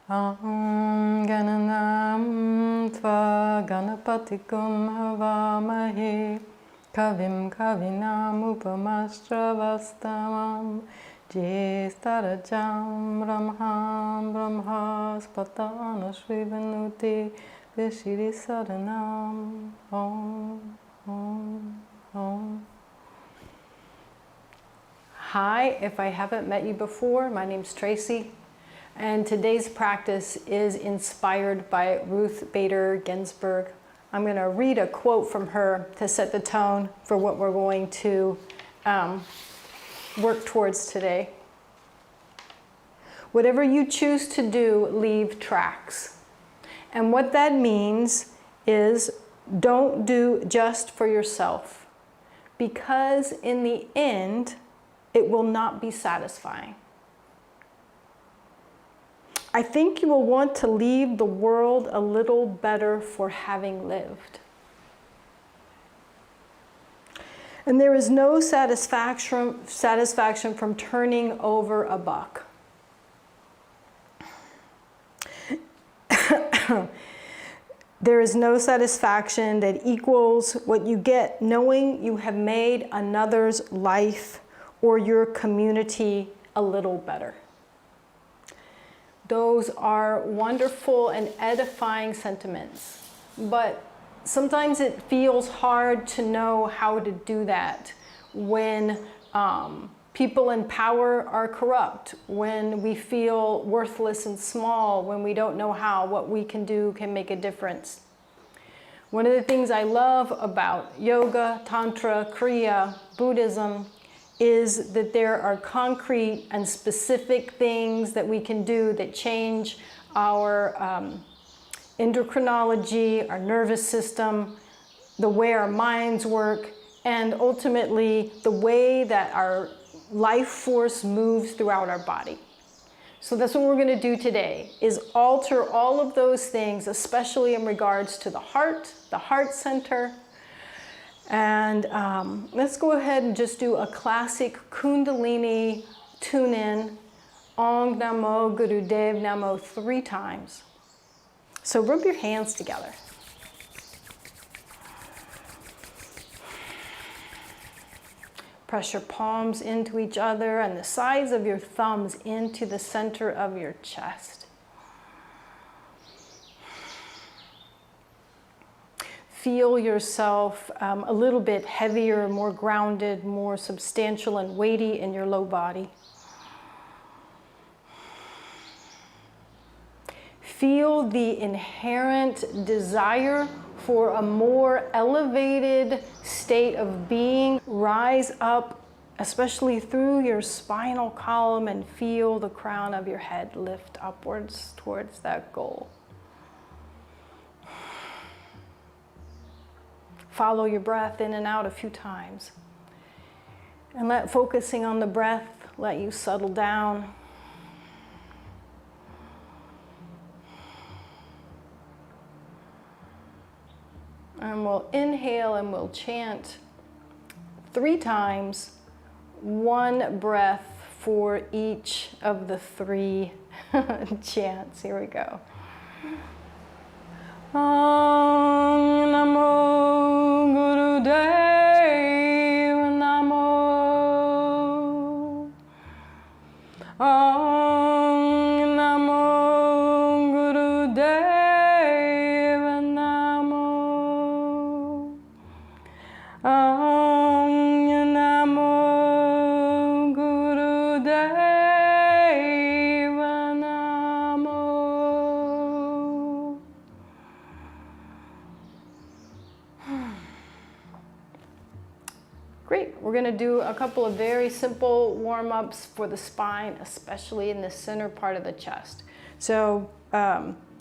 Gananam tva ganapatikum havamahe kavim kavinam upamastravastamam jyestarajam brahmam brahmaspatana shrivanuti vishiri saranam om om om. Hi, if I haven't met you before, my name's Tracy. And today's practice is inspired by Ruth Bader Ginsburg. I'm going to read a quote from her to set the tone for what we're going to work towards today. Whatever you choose to do, leave tracks. And what that means is don't do just for yourself, because in the end, it will not be satisfying. I think you will want to leave the world a little better for having lived. And there is no satisfaction from turning over a buck. There is no satisfaction that equals what you get knowing you have made another's life or your community a little better. Those are wonderful and edifying sentiments, but sometimes it feels hard to know how to do that when people in power are corrupt, when we feel worthless and small, when we don't know how what we can do can make a difference. One of the things I love about yoga, tantra, kriya, Buddhism is that there are concrete and specific things that we can do that change our endocrinology, our nervous system, the way our minds work, and ultimately the way that our life force moves throughout our body. So that's what we're going to do today, is alter all of those things, especially in regards to the heart center. And let's go ahead and just do a classic Kundalini tune-in, Om Namo Gurudev Namo 3 times. So rub your hands together. Press your palms into each other and the sides of your thumbs into the center of your chest. Feel yourself a little bit heavier, more grounded, more substantial and weighty in your low body. Feel the inherent desire for a more elevated state of being rise up, especially through your spinal column, and feel the crown of your head lift upwards towards that goal. Follow your breath in and out a few times. And let focusing on the breath let you settle down. And we'll inhale and we'll chant 3 times, 1 breath for each of the 3 chants. Here we go. Om Namo Gurudev Namo. Om Namo Gurudev Namo. Om Namo Gurudev Namo. Great. We're going to do a couple of very simple warm-ups for the spine, especially in the center part of the chest. So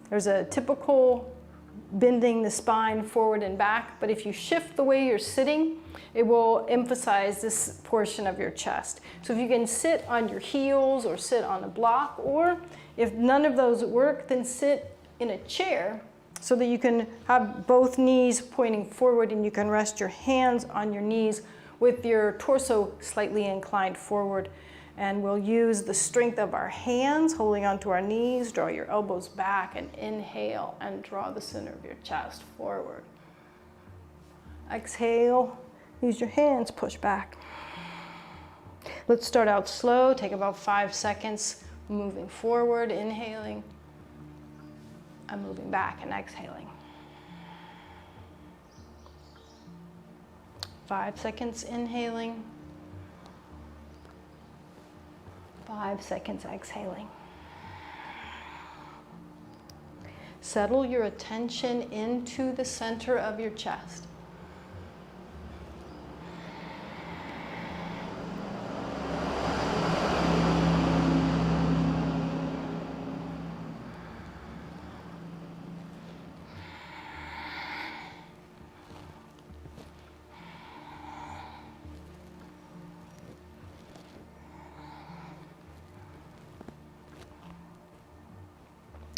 there's a typical bending the spine forward and back, but if you shift the way you're sitting, it will emphasize this portion of your chest. So if you can sit on your heels or sit on a block, or if none of those work, then sit in a chair so that you can have both knees pointing forward and you can rest your hands on your knees with your torso slightly inclined forward. And we'll use the strength of our hands, holding onto our knees, draw your elbows back, and inhale and draw the center of your chest forward. Exhale, use your hands, push back. Let's start out slow, take about 5 seconds, moving forward, inhaling, and moving back and exhaling. 5 seconds inhaling, 5 seconds exhaling. Settle your attention into the center of your chest.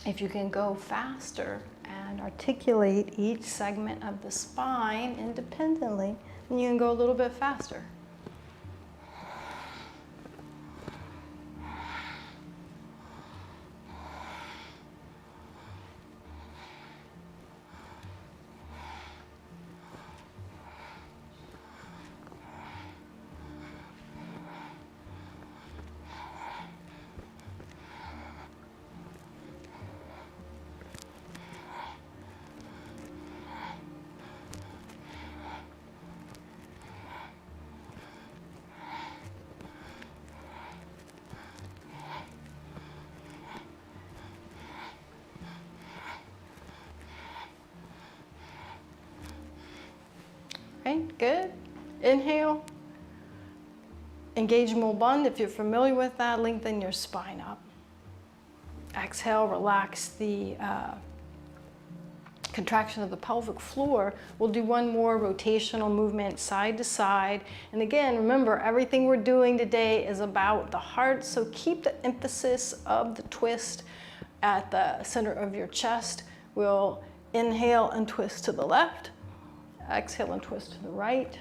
If you can go faster and articulate each segment of the spine independently, then you can go a little bit faster. Okay, good. Inhale. Engage Mul Bandha. If you're familiar with that, lengthen your spine up. Exhale, relax the contraction of the pelvic floor. We'll do one more rotational movement side to side. And again, remember, everything we're doing today is about the heart, so keep the emphasis of the twist at the center of your chest. We'll inhale and twist to the left. Exhale and twist to the right.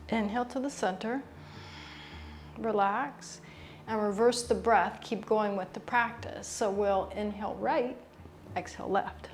Inhale to the center, relax, and reverse the breath. Keep going with the practice. So we'll inhale right, exhale left.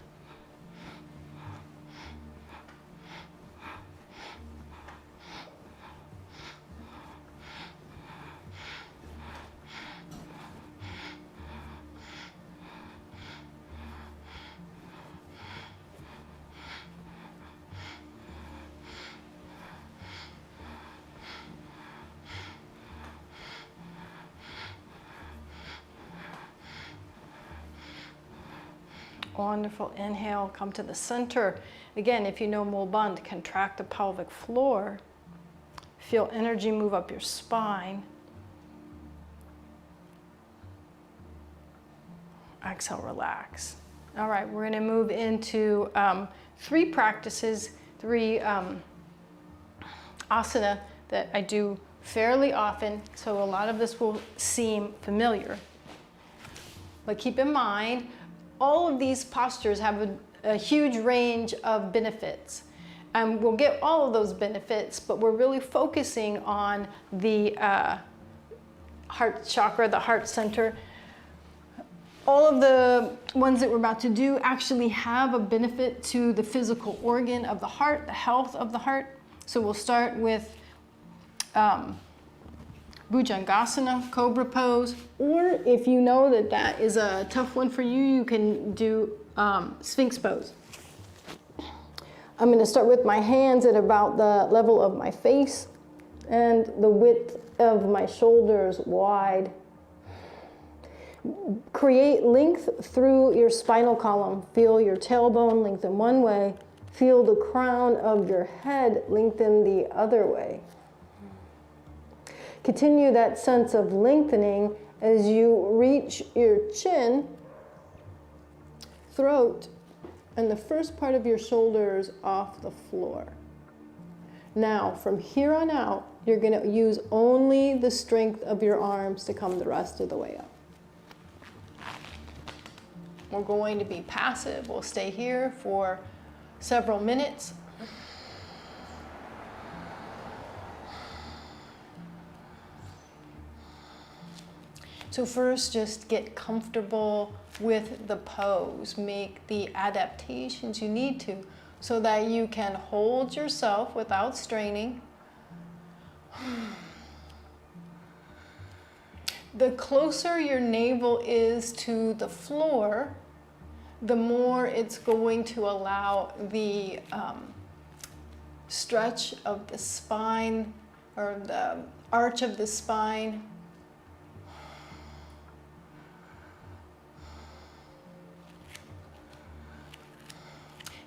Wonderful. Inhale, come to the center. Again, if you know Mul Bandha, contract the pelvic floor. Feel energy move up your spine. Exhale, relax. All right, we're going to move into 3 practices, 3 asana that I do fairly often, so a lot of this will seem familiar. But keep in mind, all of these postures have a huge range of benefits. And we'll get all of those benefits, but we're really focusing on the heart chakra, the heart center. All of the ones that we're about to do actually have a benefit to the physical organ of the heart, the health of the heart. So we'll start with Bhujangasana, Cobra pose, or if you know that that is a tough one for you, you can do Sphinx pose. I'm going to start with my hands at about the level of my face and the width of my shoulders wide. Create length through your spinal column. Feel your tailbone lengthen one way. Feel the crown of your head lengthen the other way. Continue that sense of lengthening as you reach your chin, throat, and the first part of your shoulders off the floor. Now, from here on out, you're going to use only the strength of your arms to come the rest of the way up. We're going to be passive. We'll stay here for several minutes. So first, just get comfortable with the pose. Make the adaptations you need to so that you can hold yourself without straining. The closer your navel is to the floor, the more it's going to allow the stretch of the spine or the arch of the spine.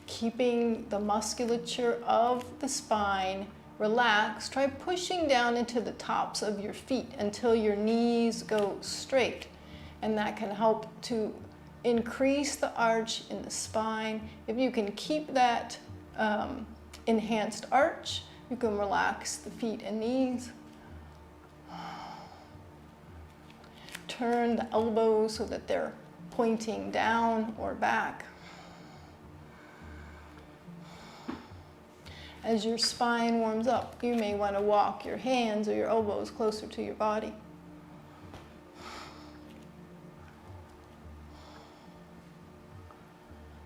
Keeping the musculature of the spine relaxed. Try pushing down into the tops of your feet until your knees go straight. And that can help to increase the arch in the spine. If you can keep that enhanced arch, you can relax the feet and knees. Turn the elbows so that they're pointing down or back. As your spine warms up, you may want to walk your hands or your elbows closer to your body.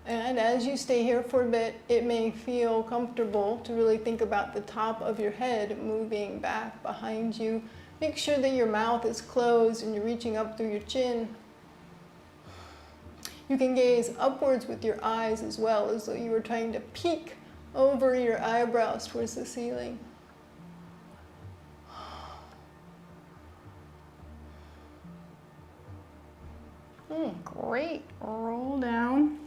And as you stay here for a bit, it may feel comfortable to really think about the top of your head moving back behind you. Make sure that your mouth is closed and you're reaching up through your chin. You can gaze upwards with your eyes as well, as though you were trying to peek over your eyebrows towards the ceiling. Great. Roll down.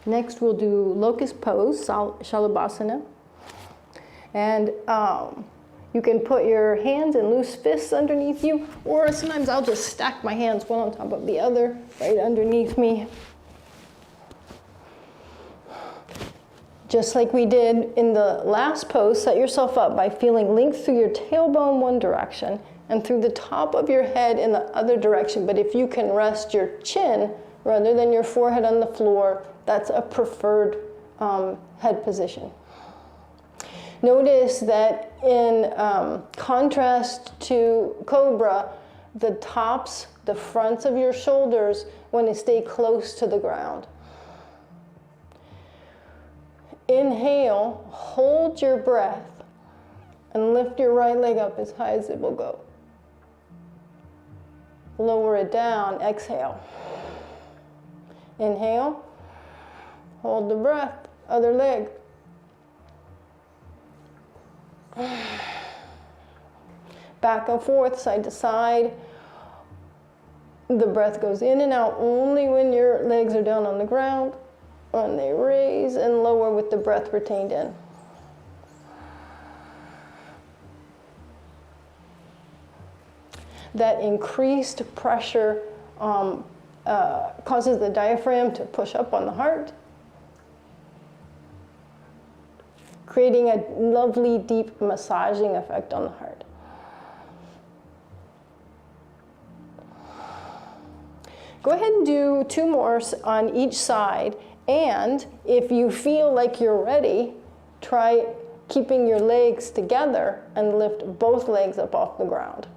Next, we'll do Locus Pose, Shalabhasana. And you can put your hands in loose fists underneath you, or sometimes I'll just stack my hands one on top of the other right underneath me. Just like we did in the last pose, set yourself up by feeling length through your tailbone one direction and through the top of your head in the other direction. But if you can rest your chin rather than your forehead on the floor, that's a preferred head position. Notice that in contrast to Cobra, the tops, the fronts of your shoulders want to stay close to the ground. Inhale, hold your breath, and lift your right leg up as high as it will go. Lower it down, exhale. Inhale, hold the breath, other leg. Back and forth, side to side. The breath goes in and out only when your legs are down on the ground, when they raise and lower with the breath retained in. That increased pressure causes the diaphragm to push up on the heart, creating a lovely deep massaging effect on the heart. Go ahead and do 2 more on each side, and if you feel like you're ready, try keeping your legs together and lift both legs up off the ground.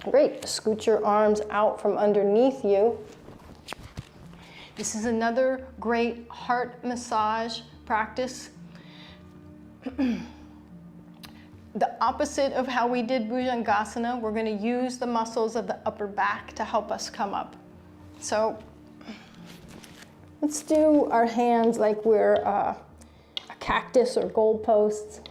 Great. Scoot your arms out from underneath you. This is another great heart massage practice. The opposite of how we did Bhujangasana, we're going to use the muscles of the upper back to help us come up. So let's do our hands like we're a cactus or goalposts.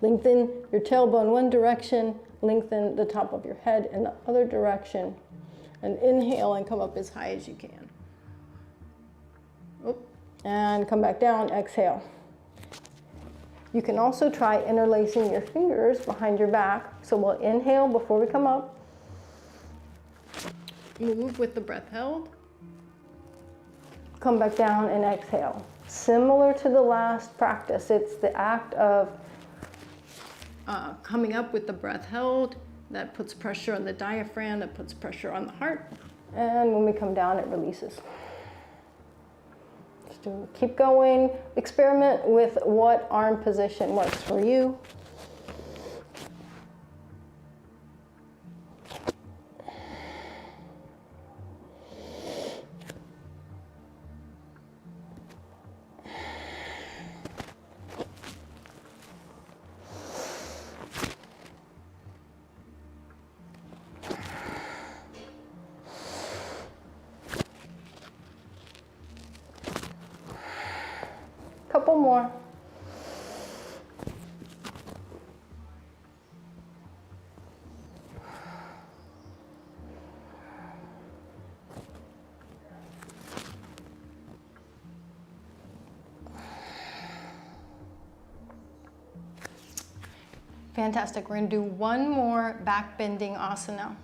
Lengthen your tailbone one direction, lengthen the top of your head in the other direction, and inhale and come up as high as you can. And come back down, exhale. You can also try interlacing your fingers behind your back. So we'll inhale before we come up. Move with the breath held. Come back down and exhale. Similar to the last practice, it's the act of coming up with the breath held. That puts pressure on the diaphragm, that puts pressure on the heart. And when we come down, it releases. Keep going. Experiment with what arm position works for you. Couple more. Fantastic. We're going to do one more back bending asana.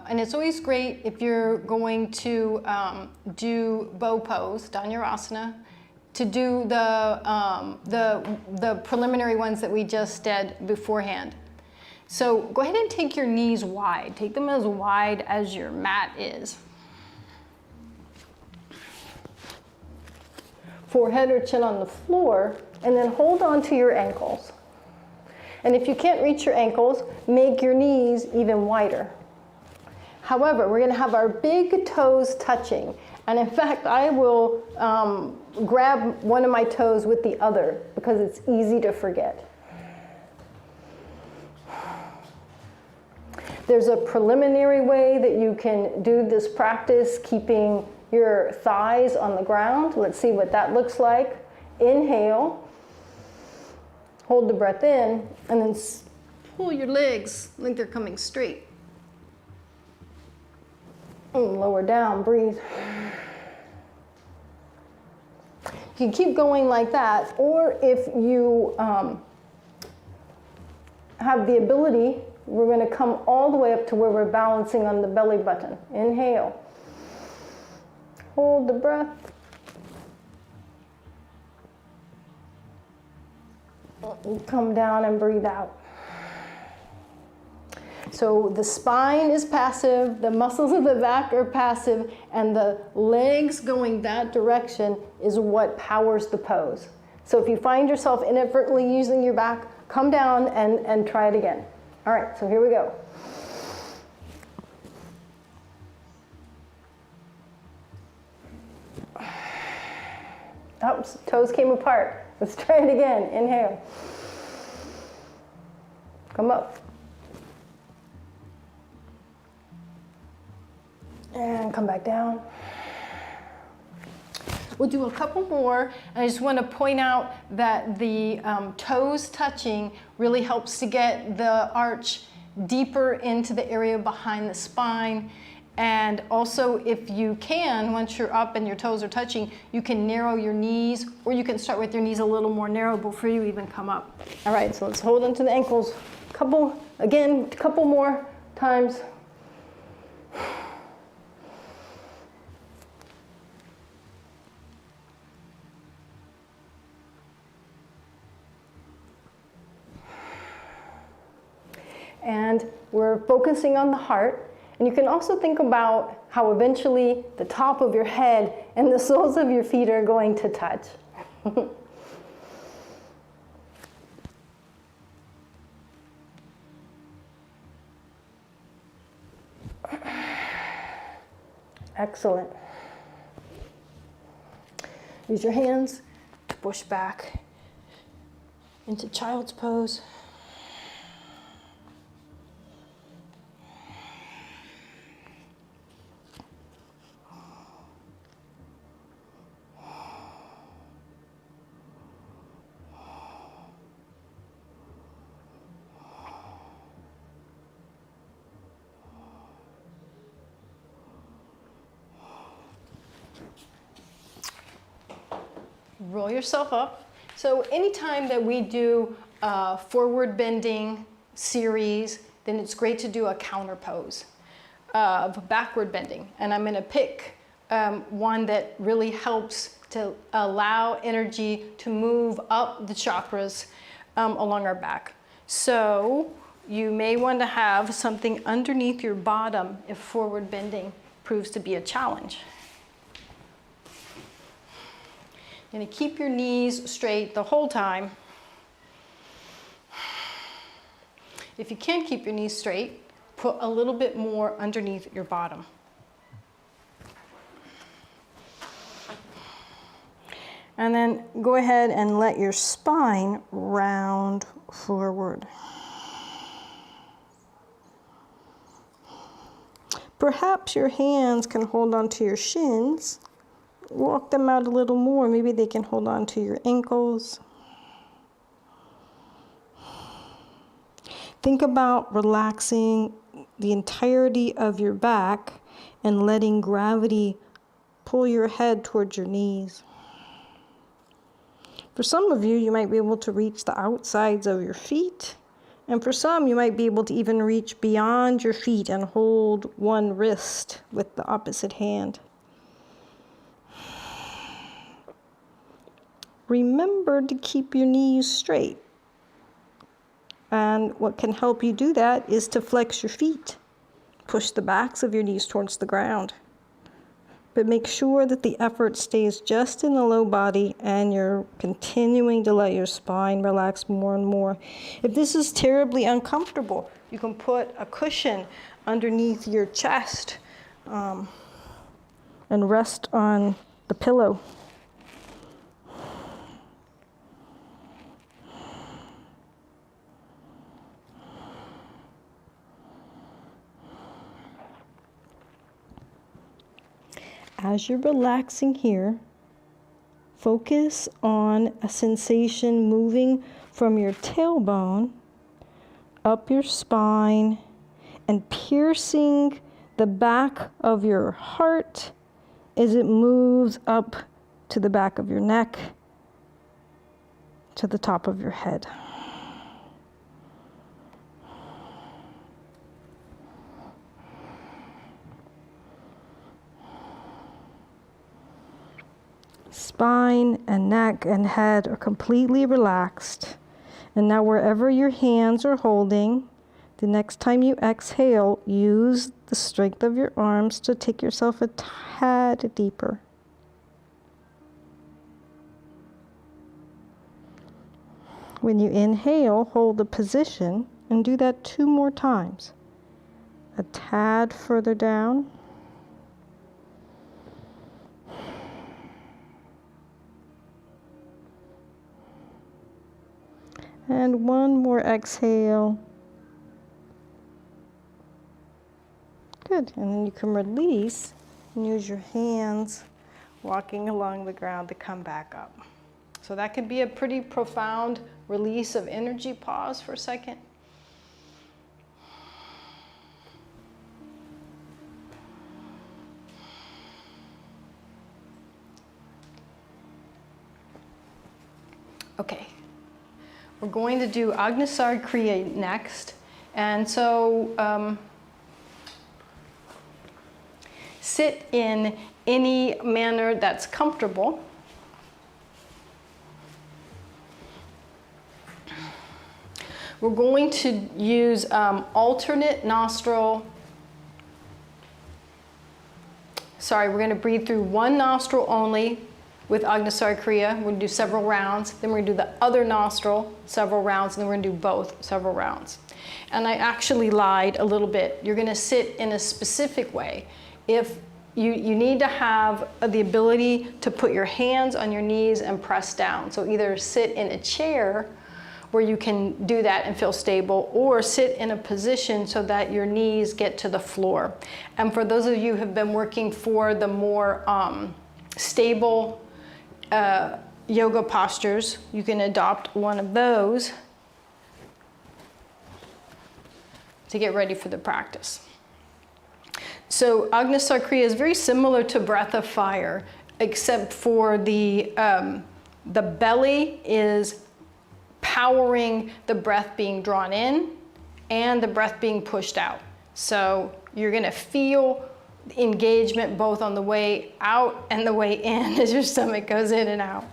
And it's always great if you're going to do bow pose, Dhanurasana, to do the preliminary ones that we just did beforehand. So go ahead and take your knees wide. Take them as wide as your mat is. Forehead or chin on the floor, and then hold on to your ankles. And if you can't reach your ankles, make your knees even wider. However, we're going to have our big toes touching. And in fact, I will grab one of my toes with the other because it's easy to forget. There's a preliminary way that you can do this practice, keeping your thighs on the ground. Let's see what that looks like. Inhale. Hold the breath in, and then pull your legs like they're coming straight. Lower down, breathe. You can keep going like that, or if you have the ability, we're going to come all the way up to where we're balancing on the belly button. Inhale. Hold the breath. Come down and breathe out. So the spine is passive, the muscles of the back are passive, and the legs going that direction is what powers the pose. So if you find yourself inadvertently using your back, come down and try it again. All right, so here we go. Oops, toes came apart. Let's try it again. Inhale. Come up. And come back down. We'll do a couple more. I just want to point out that the toes touching really helps to get the arch deeper into the area behind the spine. And also, if you can, once you're up and your toes are touching, you can narrow your knees, or you can start with your knees a little more narrow before you even come up. All right, so let's hold onto the ankles. Couple more times. And we're focusing on the heart. And you can also think about how eventually the top of your head and the soles of your feet are going to touch. Excellent. Use your hands to push back into child's pose. Roll yourself up. So anytime that we do a forward bending series, then it's great to do a counter pose of backward bending. And I'm going to pick one that really helps to allow energy to move up the chakras along our back. So you may want to have something underneath your bottom if forward bending proves to be a challenge. You're going to keep your knees straight the whole time. If you can't keep your knees straight, put a little bit more underneath your bottom. And then go ahead and let your spine round forward. Perhaps your hands can hold onto your shins. Walk them out a little more. Maybe they can hold on to your ankles. Think about relaxing the entirety of your back and letting gravity pull your head towards your knees. For some of you, you might be able to reach the outsides of your feet. And for some, you might be able to even reach beyond your feet and hold one wrist with the opposite hand. Remember to keep your knees straight. And what can help you do that is to flex your feet. Push the backs of your knees towards the ground. But make sure that the effort stays just in the low body and you're continuing to let your spine relax more and more. If this is terribly uncomfortable, you can put a cushion underneath your chest and rest on the pillow. As you're relaxing here, focus on a sensation moving from your tailbone up your spine and piercing the back of your heart as it moves up to the back of your neck, to the top of your head. Spine and neck and head are completely relaxed. And now wherever your hands are holding, the next time you exhale, use the strength of your arms to take yourself a tad deeper. When you inhale, hold the position and do that 2 more times. A tad further down. And 1 more exhale. Good. And then you can release and use your hands walking along the ground to come back up. So that can be a pretty profound release of energy. Pause for a second. Okay. We're going to do Anahata Chakra next. And so sit in any manner that's comfortable. We're going to use alternate nostril. We're going to breathe through one nostril only with Anahata Chakra. We're going to do several rounds. Then we're going to do the other nostril several rounds. And then we're going to do both several rounds. And I actually lied a little bit. You're going to sit in a specific way. If you need to have the ability to put your hands on your knees and press down. So either sit in a chair where you can do that and feel stable, or sit in a position so that your knees get to the floor. And for those of you who have been working for the more stable yoga postures, you can adopt one of those to get ready for the practice. So Anahata Chakra is very similar to breath of fire, except for the belly is powering the breath being drawn in and the breath being pushed out. So you're gonna feel engagement both on the way out and the way in as your stomach goes in and out.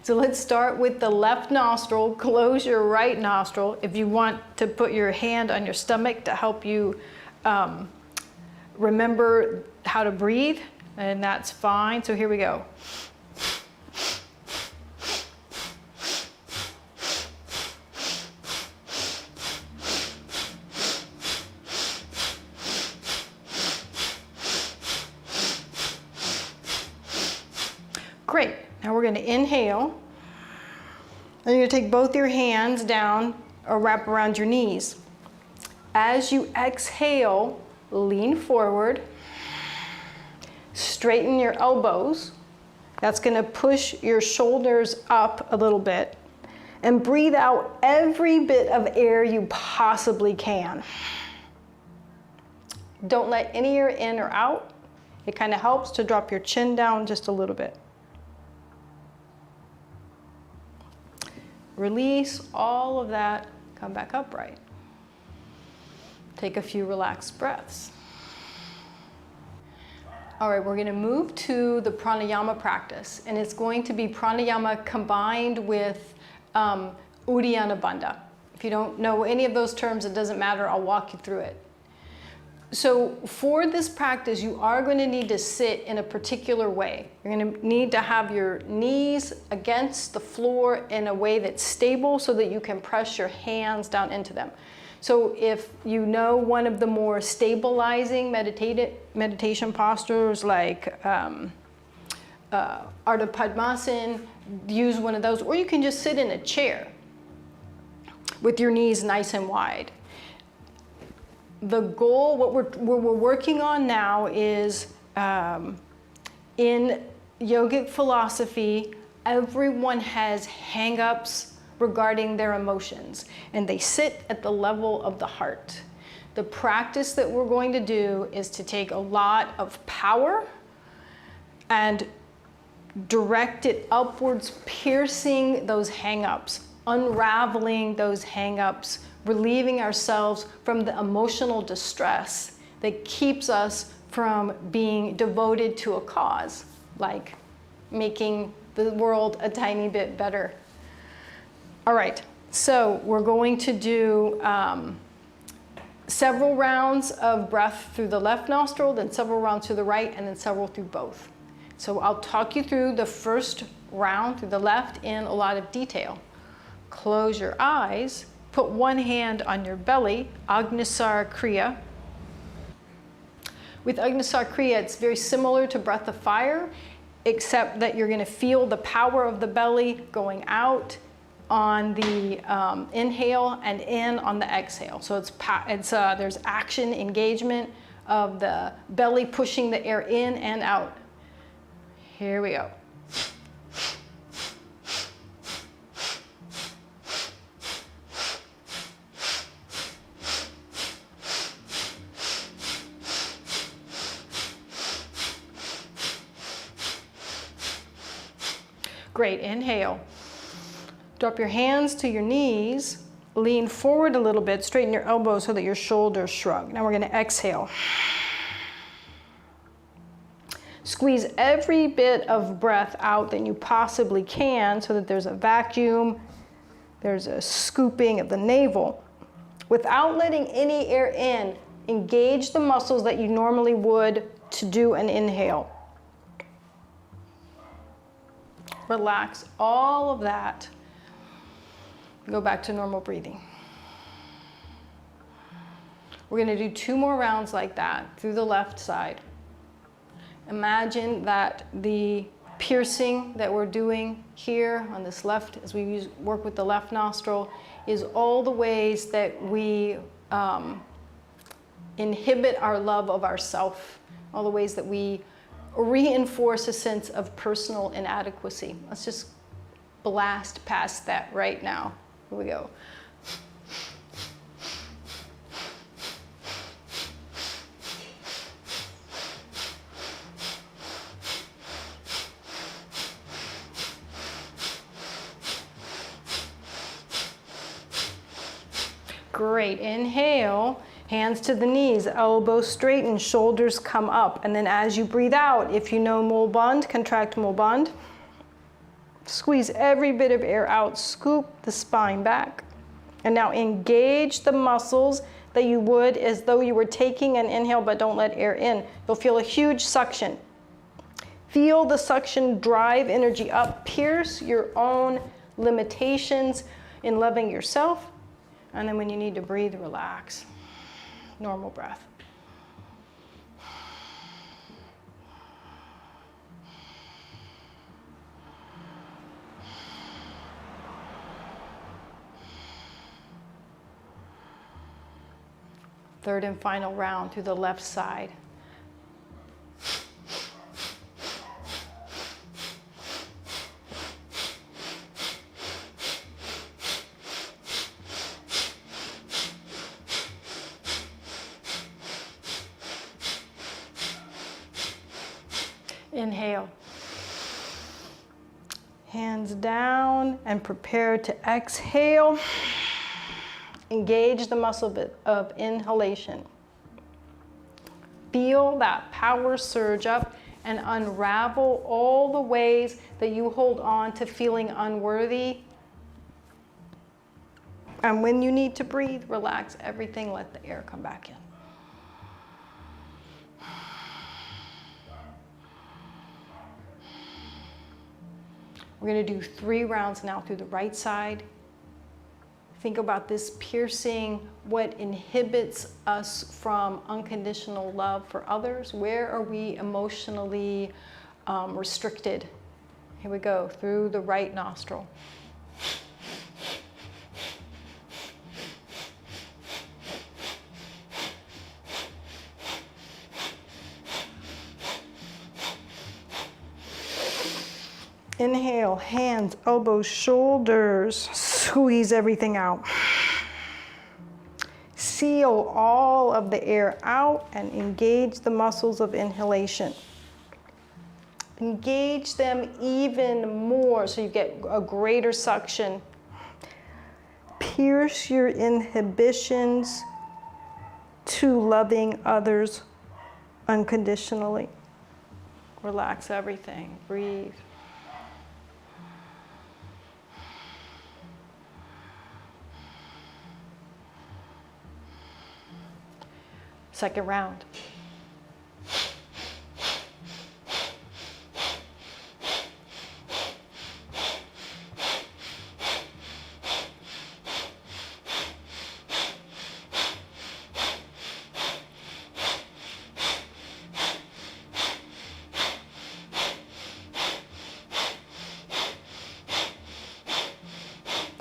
So let's start with the left nostril. Close your right nostril. If you want to put your hand on your stomach to help you remember how to breathe, and that's fine. So here we go. Great. Now we're going to inhale. And you're going to take both your hands down or wrap around your knees. As you exhale, lean forward, straighten your elbows. That's going to push your shoulders up a little bit. And breathe out every bit of air you possibly can. Don't let any air in or out. It kind of helps to drop your chin down just a little bit. Release all of that, come back upright. Take a few relaxed breaths. All right, we're gonna move to the pranayama practice, and it's going to be pranayama combined with Uddiyana Bandha. If you don't know any of those terms, it doesn't matter, I'll walk you through it. So for this practice, you are going to need to sit in a particular way. You're going to need to have your knees against the floor in a way that's stable so that you can press your hands down into them. So if you know one of the more stabilizing meditation postures like Ardha Padmasana, use one of those, or you can just sit in a chair with your knees nice and wide. The goal, what we're working on now is, in yogic philosophy, everyone has hang-ups regarding their emotions, and they sit at the level of the heart. The practice that we're going to do is to take a lot of power and direct it upwards, piercing those hang-ups, unraveling those hang-ups, relieving ourselves from the emotional distress that keeps us from being devoted to a cause, like making the world a tiny bit better. All right, so we're going to do several rounds of breath through the left nostril, then several rounds through the right, and then several through both. So I'll talk you through the first round through the left in a lot of detail. Close your eyes. Put one hand on your belly, Anahata Chakra. With Anahata Chakra, it's very similar to breath of fire, except that you're going to feel the power of the belly going out on the inhale and in on the exhale. So there's action, engagement of the belly pushing the air in and out. Here we go. Great, inhale. Drop your hands to your knees, lean forward a little bit, straighten your elbows so that your shoulders shrug. Now we're going to exhale. Squeeze every bit of breath out that you possibly can so that there's a vacuum, there's a scooping of the navel. Without letting any air in, engage the muscles that you normally would to do an inhale. Relax all of that. Go back to normal breathing. We're going to do 2 more rounds like that through the left side. Imagine that the piercing that we're doing here on this left, as we work with the left nostril, is all the ways that we inhibit our love of ourself, all the ways that we reinforce a sense of personal inadequacy. Let's just blast past that right now. Here we go. Great. Inhale, hands to the knees, elbows straighten, shoulders come up. And then as you breathe out, if you know mole band, contract mole band. Squeeze every bit of air out, scoop the spine back. And now engage the muscles that you would as though you were taking an inhale, but don't let air in. You'll feel a huge suction. Feel the suction drive energy up, pierce your own limitations in loving yourself. And then when you need to breathe, relax. Normal breath. Third and final round through the left side. Inhale. Hands down and prepare to exhale. Engage the muscle bit of inhalation. Feel that power surge up and unravel all the ways that you hold on to feeling unworthy. And when you need to breathe, relax everything, let the air come back in. We're going to do 3 rounds now through the right side. Think about this piercing, what inhibits us from unconditional love for others. Where are we emotionally restricted? Here we go, through the right nostril. Inhale, hands, elbows, shoulders, squeeze everything out. Seal all of the air out and engage the muscles of inhalation. Engage them even more so you get a greater suction. Pierce your inhibitions to loving others unconditionally. Relax everything, breathe. Second round.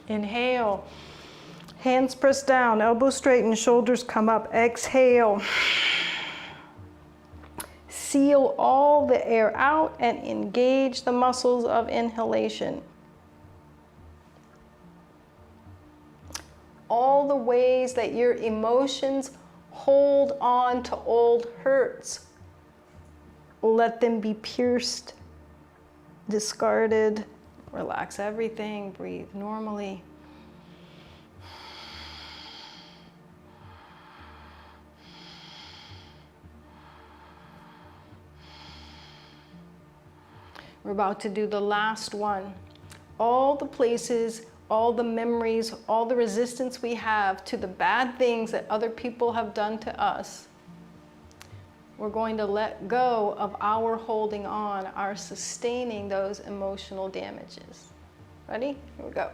Inhale. Hands press down, elbows straighten, shoulders come up. Exhale. Seal all the air out and engage the muscles of inhalation. All the ways that your emotions hold on to old hurts, let them be pierced, discarded. Relax everything, breathe normally. We're about to do the last one. All the places, all the memories, all the resistance we have to the bad things that other people have done to us, we're going to let go of our holding on, our sustaining those emotional damages. Ready? Here we go.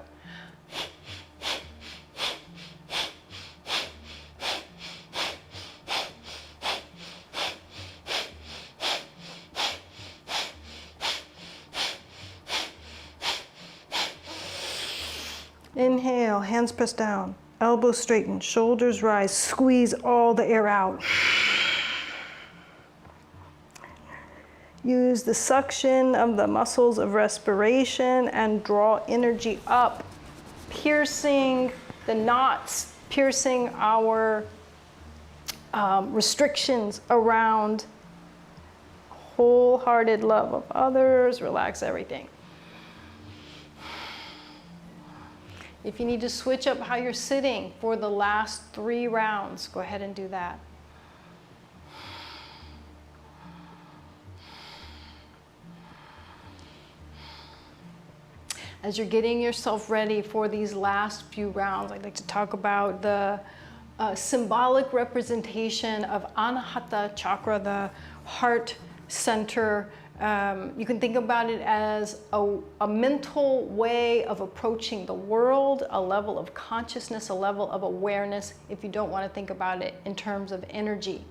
Inhale, hands pressed down, elbows straighten, shoulders rise, squeeze all the air out. Use the suction of the muscles of respiration and draw energy up, piercing the knots, piercing our restrictions around wholehearted love of others. Relax everything. If you need to switch up how you're sitting for the last 3 rounds, go ahead and do that. As you're getting yourself ready for these last few rounds, I'd like to talk about the symbolic representation of Anahata Chakra, the heart center. You can think about it as a mental way of approaching the world, a level of consciousness, a level of awareness, if you don't want to think about it in terms of energy.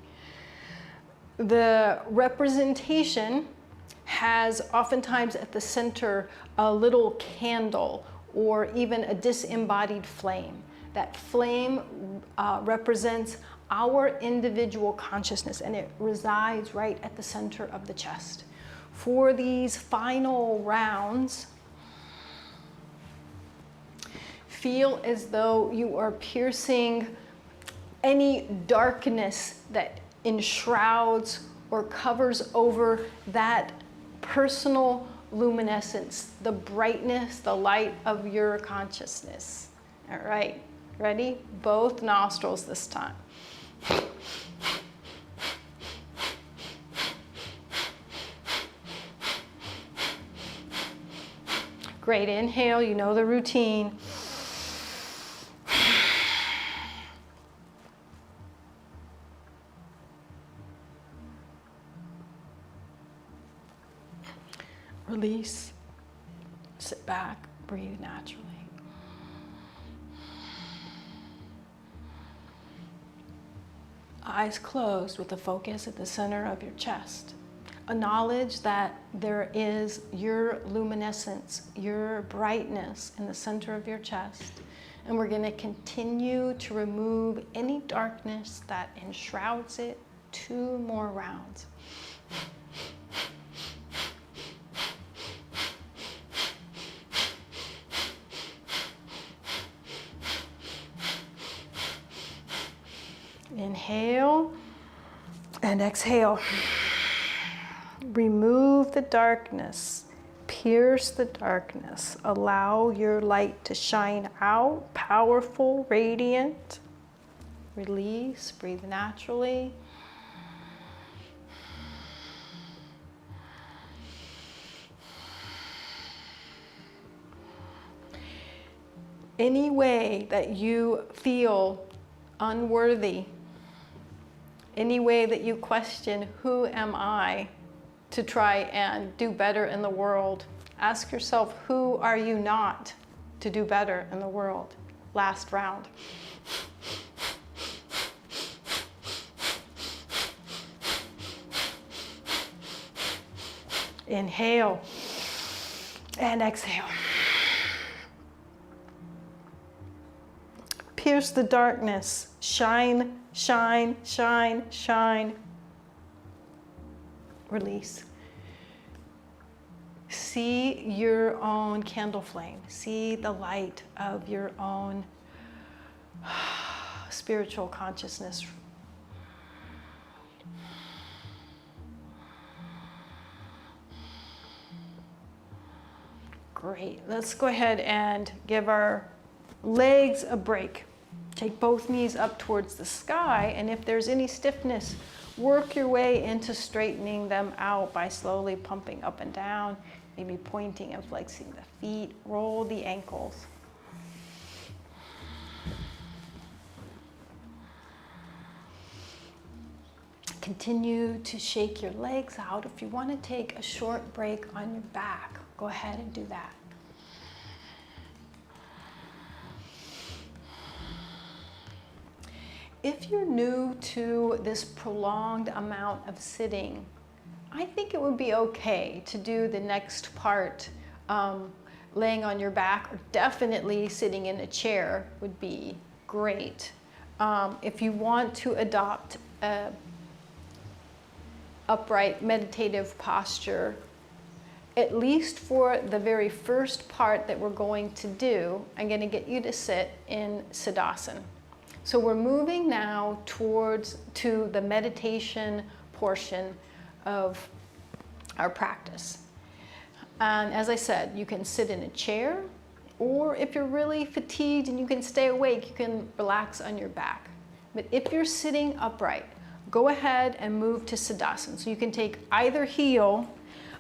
The representation has oftentimes at the center a little candle or even a disembodied flame. That flame represents our individual consciousness, and it resides right at the center of the chest. For these final rounds, feel as though you are piercing any darkness that enshrouds or covers over that personal luminescence, the brightness, the light of your consciousness. All right, ready? Both nostrils this time. Great, inhale, you know the routine. Release, sit back, breathe naturally. Eyes closed with the focus at the center of your chest. Acknowledge that there is your luminescence, your brightness in the center of your chest. And we're going to continue to remove any darkness that enshrouds it. 2 more rounds. Inhale and exhale. Remove the darkness, pierce the darkness, allow your light to shine out, powerful, radiant. Release, breathe naturally. Any way that you feel unworthy, any way that you question, who am I to try and do better in the world? Ask yourself, who are you not to do better in the world? Last round. Inhale and exhale. Pierce the darkness. Shine, shine, shine, shine. Release. See your own candle flame. See the light of your own spiritual consciousness. Great. Let's go ahead and give our legs a break. Take both knees up towards the sky, and if there's any stiffness, work your way into straightening them out by slowly pumping up and down, maybe pointing and flexing the feet, roll the ankles. Continue to shake your legs out. If you want to take a short break on your back, go ahead and do that. If you're new to this prolonged amount of sitting, I think it would be okay to do the next part laying on your back, or definitely sitting in a chair would be great. If you want to adopt a upright meditative posture, at least for the very first part that we're going to do, I'm going to get you to sit in Sadasana. So we're moving now to the meditation portion of our practice. And as I said, you can sit in a chair, or if you're really fatigued and you can stay awake, you can relax on your back. But if you're sitting upright, go ahead and move to Sadasana. So you can take either heel,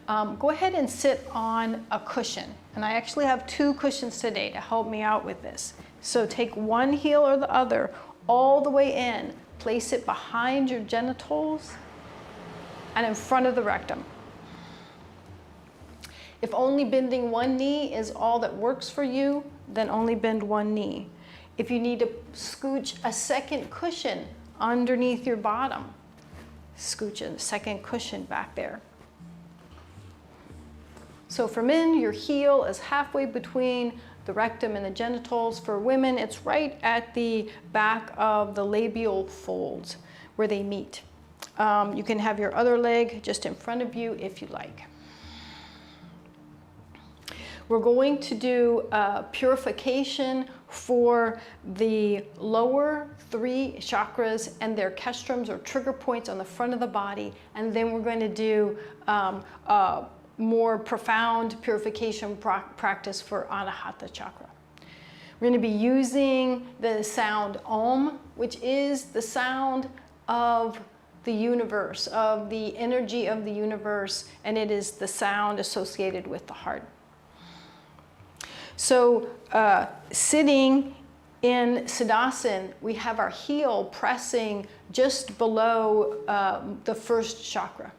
go ahead and sit on a cushion. And I actually have 2 cushions today to help me out with this. So take one heel or the other all the way in, place it behind your genitals and in front of the rectum. If only bending one knee is all that works for you, then only bend one knee. If you need to scooch a second cushion underneath your bottom, scooch a second cushion back there. So for men, your heel is halfway between the rectum and the genitals. For women, it's right at the back of the labial folds where they meet. You can have your other leg just in front of you if you like. We're going to do purification for the lower 3 chakras and their kestrums or trigger points on the front of the body. And then we're going to do more profound purification practice for Anahata Chakra. We're going to be using the sound Om, which is the sound of the universe, of the energy of the universe, and it is the sound associated with the heart. So sitting in Sadasana, we have our heel pressing just below the first chakra.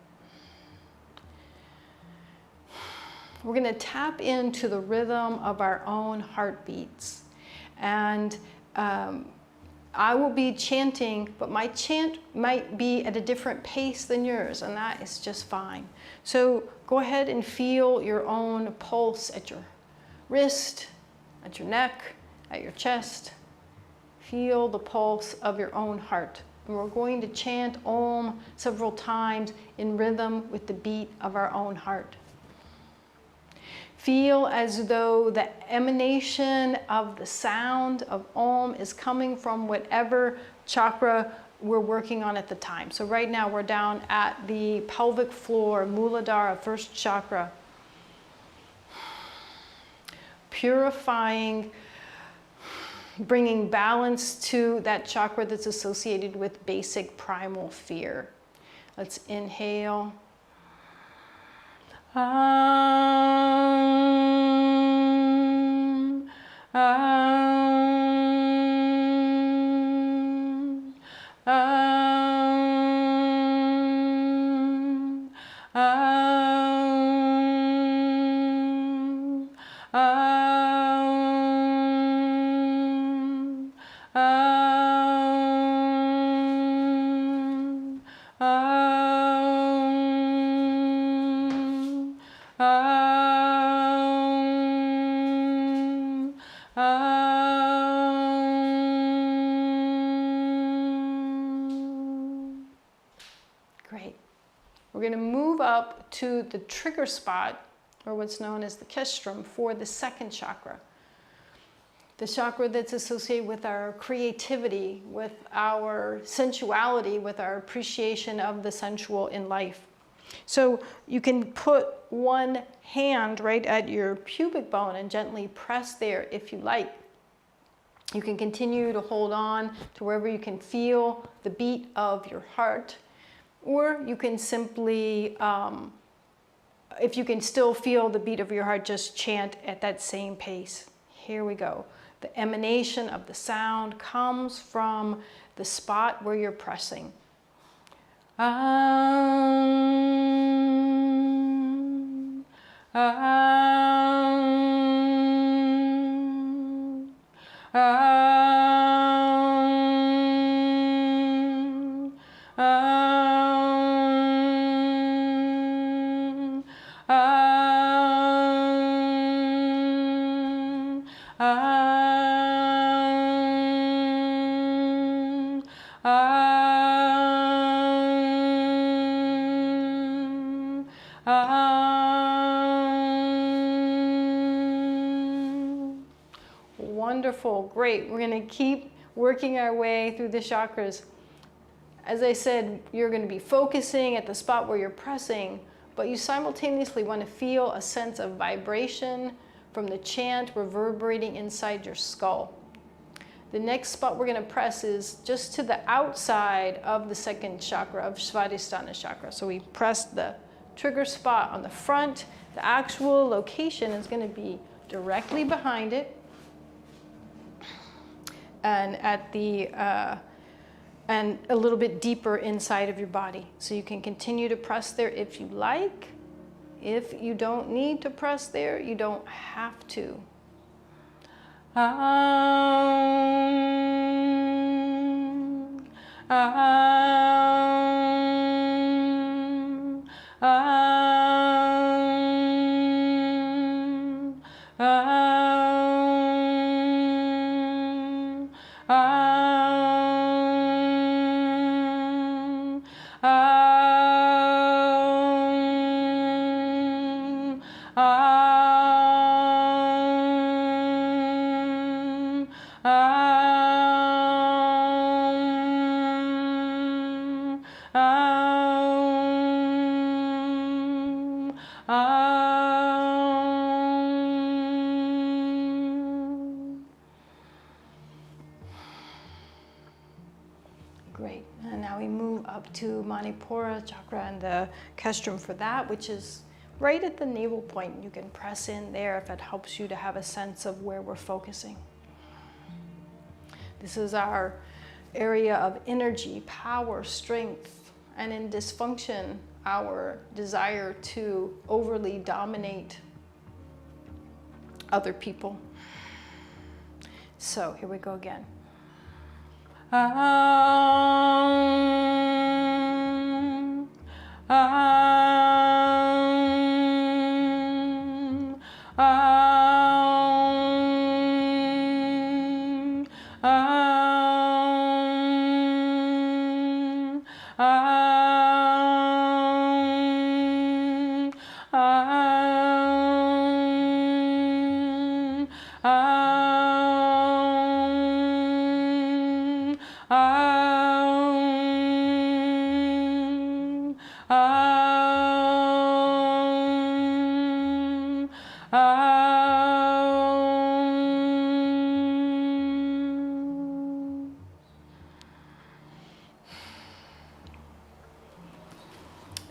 We're going to tap into the rhythm of our own heartbeats. And I will be chanting, but my chant might be at a different pace than yours, and that is just fine. So go ahead and feel your own pulse at your wrist, at your neck, at your chest. Feel the pulse of your own heart. And we're going to chant Om several times in rhythm with the beat of our own heart. Feel as though the emanation of the sound of Om is coming from whatever chakra we're working on at the time. So right now we're down at the pelvic floor, Muladhara, first chakra. Purifying, bringing balance to that chakra that's associated with basic primal fear. Let's inhale. Great. We're going to move up to the trigger spot, or what's known as the kestrum, for the second chakra. The chakra that's associated with our creativity, with our sensuality, with our appreciation of the sensual in life. So you can put one hand right at your pubic bone and gently press there if you like. You can continue to hold on to wherever you can feel the beat of your heart, or you can simply, if you can still feel the beat of your heart, just chant at that same pace. Here we go. The emanation of the sound comes from the spot where you're pressing. Wonderful, great. We're going to keep working our way through the chakras. As I said, you're going to be focusing at the spot where you're pressing, but you simultaneously want to feel a sense of vibration from the chant reverberating inside your skull. The next spot we're going to press is just to the outside of the second chakra, of Svadhisthana chakra. So we press the trigger spot on the front. The actual location is going to be directly behind it, and at the and a little bit deeper inside of your body. So you can continue to press there if you like. If you don't need to press there, you don't have to. Great. And now we move up to Manipura Chakra and the castrum for that, which is right at the navel point. You can press in there if it helps you to have a sense of where we're focusing. This is our area of energy, power, strength, and in dysfunction, our desire to overly dominate other people. So here we go again.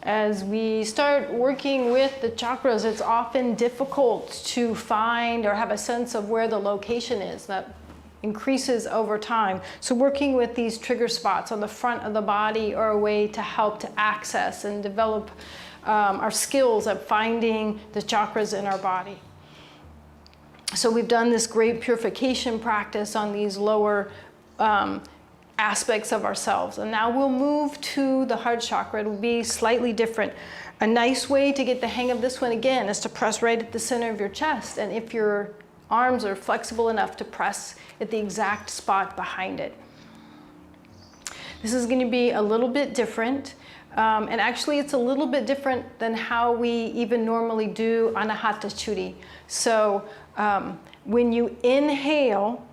As we start working with the chakras, it's often difficult to find or have a sense of where the location is. That increases over time. So working with these trigger spots on the front of the body are a way to help to access and develop our skills at finding the chakras in our body. So we've done this great purification practice on these lower aspects of ourselves. And now we'll move to the heart chakra. It'll be slightly different. A nice way to get the hang of this one again is to press right at the center of your chest. And if your arms are flexible enough to press at the exact spot behind it. This is going to be a little bit different. And actually it's a little bit different than how we even normally do Anahata Chakra. So when you inhale,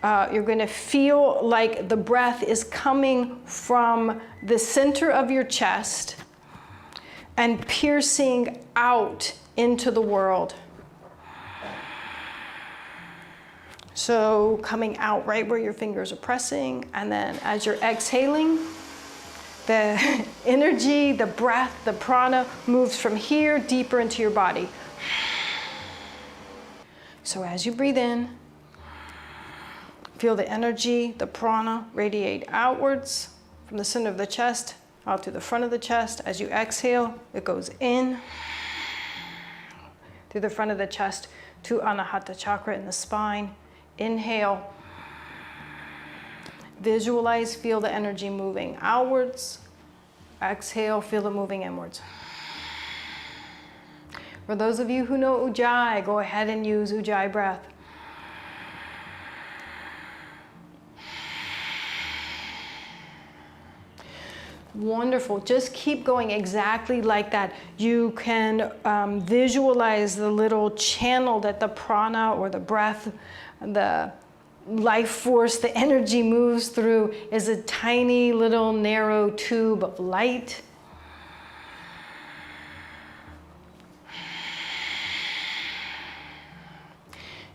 you're going to feel like the breath is coming from the center of your chest and piercing out into the world. So coming out right where your fingers are pressing, and then as you're exhaling, the energy, the breath, the prana moves from here deeper into your body. So as you breathe in, feel the energy, the prana radiate outwards from the center of the chest, out to the front of the chest. As you exhale, it goes in through the front of the chest to Anahata Chakra in the spine. Inhale. Visualize, feel the energy moving outwards. Exhale, feel it moving inwards. For those of you who know Ujjayi, go ahead and use Ujjayi breath. Wonderful. Just keep going exactly like that. You can visualize the little channel that the prana or the breath, the life force, the energy moves through is a tiny little narrow tube of light.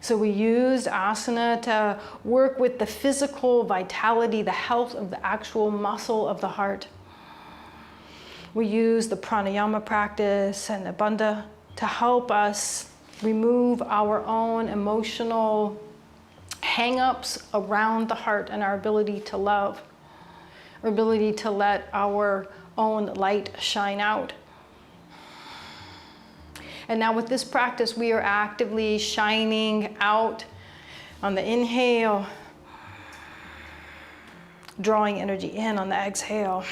So we used asana to work with the physical vitality, the health of the actual muscle of the heart. We use the pranayama practice and the bandha to help us remove our own emotional hang-ups around the heart and our ability to love, our ability to let our own light shine out. And now with this practice, we are actively shining out on the inhale, drawing energy in on the exhale.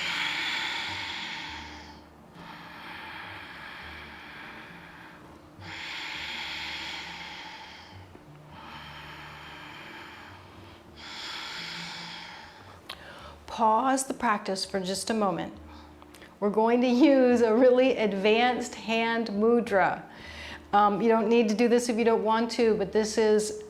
Pause the practice for just a moment. We're going to use a really advanced hand mudra. You don't need to do this if you don't want to, but this is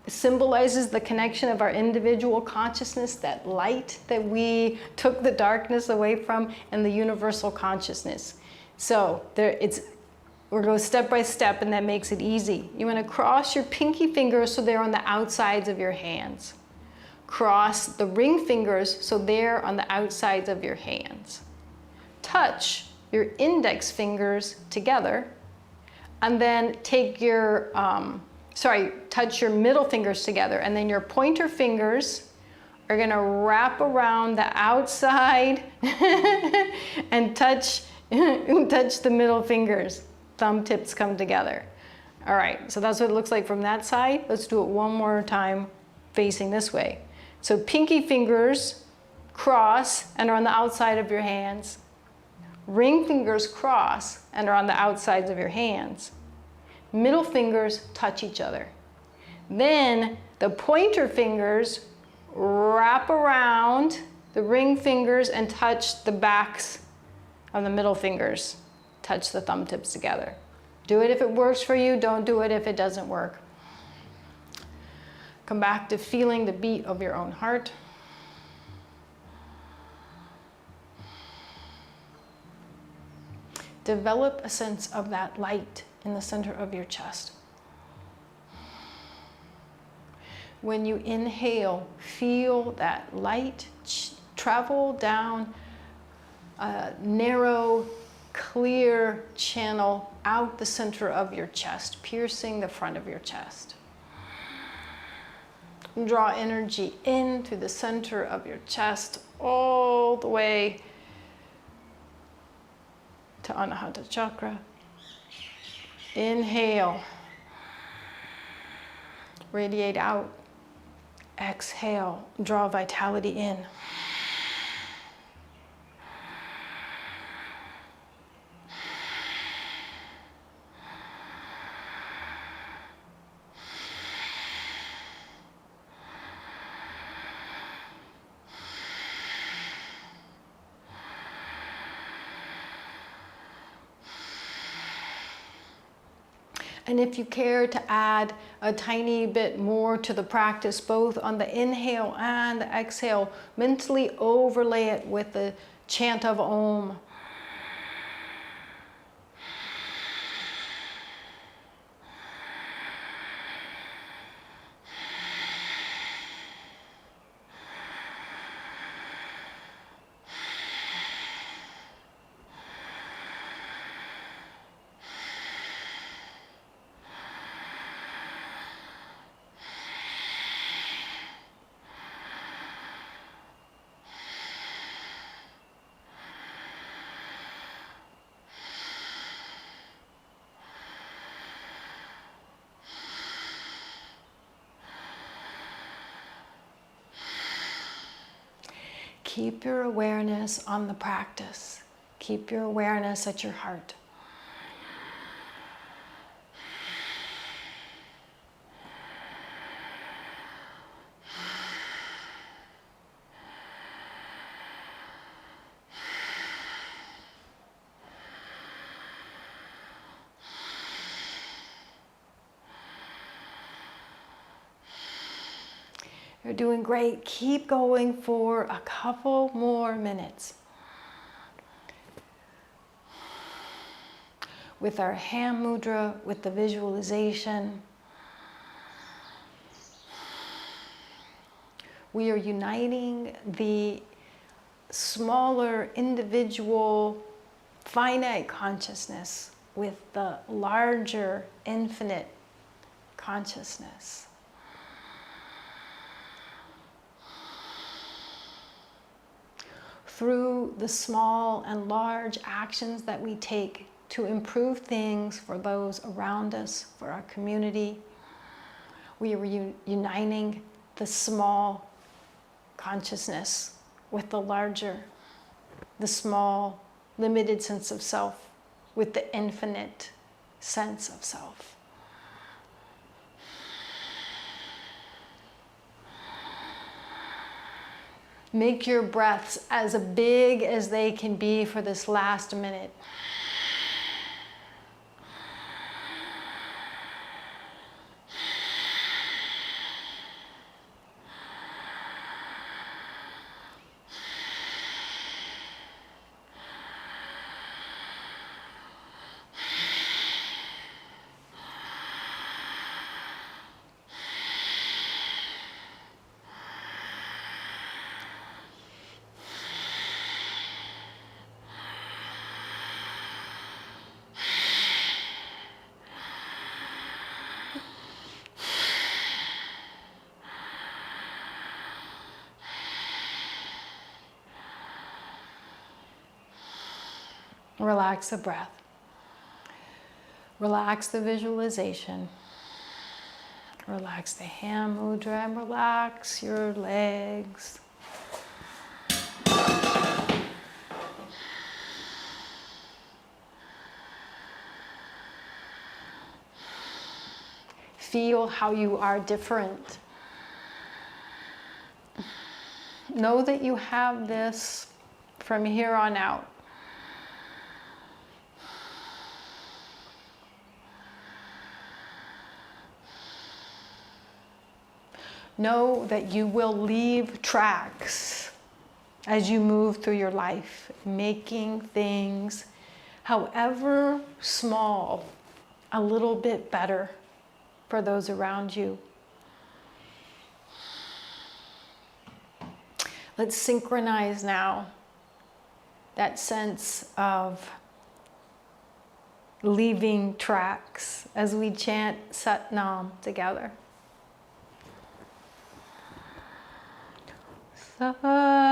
symbolizes the connection of our individual consciousness, that light that we took the darkness away from, and the universal consciousness. So we're going step by step, and that makes it easy. You want to cross your pinky fingers so they're on the outsides of your hands. Cross the ring fingers so they're on the outsides of your hands. Touch your index fingers together, and then take your, touch your middle fingers together, and then your pointer fingers are gonna wrap around the outside and touch the middle fingers. Thumb tips come together. All right, so that's what it looks like from that side. Let's do it one more time facing this way. So pinky fingers cross and are on the outside of your hands. Ring fingers cross and are on the outsides of your hands. Middle fingers touch each other. Then the pointer fingers wrap around the ring fingers and touch the backs of the middle fingers. Touch the thumb tips together. Do it if it works for you. Don't do it if it doesn't work. Come back to feeling the beat of your own heart. Develop a sense of that light in the center of your chest. When you inhale, feel that light travel down a narrow, clear channel out the center of your chest, piercing the front of your chest. Draw energy in through the center of your chest, all the way to Anahata Chakra. Inhale. Radiate out. Exhale. Draw vitality in. And if you care to add a tiny bit more to the practice, both on the inhale and the exhale, mentally overlay it with the chant of Om. Keep your awareness on the practice. Keep your awareness at your heart. You're doing great. Keep going for a couple more minutes. With our hand mudra, with the visualization, we are uniting the smaller individual finite consciousness with the larger infinite consciousness. Through the small and large actions that we take to improve things for those around us, for our community, we are uniting the small consciousness with the larger, the small, limited sense of self with the infinite sense of self. Make your breaths as big as they can be for this last minute. Relax the breath. Relax the visualization. Relax the hand mudra and relax your legs. Feel how you are different. Know that you have this from here on out. Know that you will leave tracks as you move through your life, making things, however small, a little bit better for those around you. Let's synchronize now that sense of leaving tracks as we chant Sat Nam together. Sat Nam.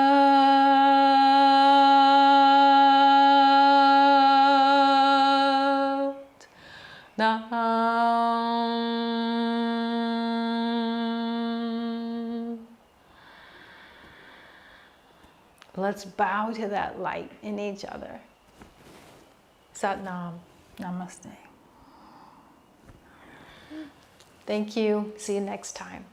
Let's bow to that light in each other. Sat Nam. Namaste. Thank you. See you next time.